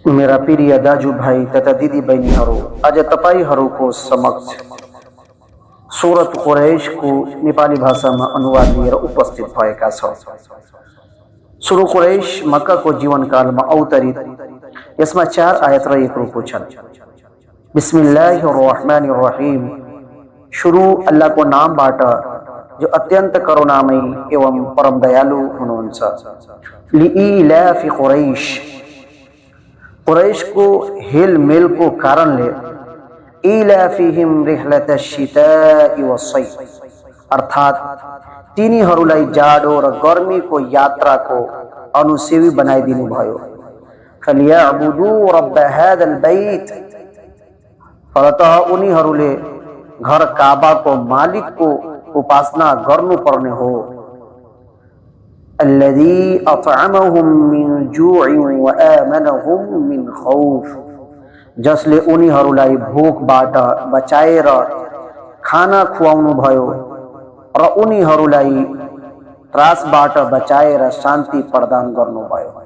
मेरा प्रिय दाजु भाई तथा दिदी बहिनीहरू, आज तपाईहरूको समक्ष सुरत कुरैशको नेपाली भाषामा अनुवाद लिएर उपस्थित भएका छौँ। सुरु कुरैश मक्काको जीवनकालमा अवतरित। यसमा 4 आयत र 1 रुकु छन्। बिस्मिल्लाहिर्रहमानिर्रहीम। सुरु अल्लाहको नामबाट जो अत्यन्त करुणामयी एवं परम दयालु हुनुहुन्छ। लिइलाफि कुरैश, कुरैश को हेल मेल को कारणले इलाफिहिम रिहलतश शिताइ वस्सैफ, अर्थात तिनीहरूलाई जाडो र गर्मीको यात्राको अनुसेवी बनाइदिनु भयो। फलियअबुदु रब्ब हादल बैत, फलतः उनीहरूले घर काबाको मालिकको उपासना गर्नुपर्ने हो। अल्लज़ी अतअमहुम मिन जुइन व आमनहुम मिन खौफ, जसले उनीहरूलाई भोकबाट बचाएर खाना खुवाउनु भयो र उनीहरूलाई त्रासबाट बचाएर शान्ति प्रदान गर्नुभयो।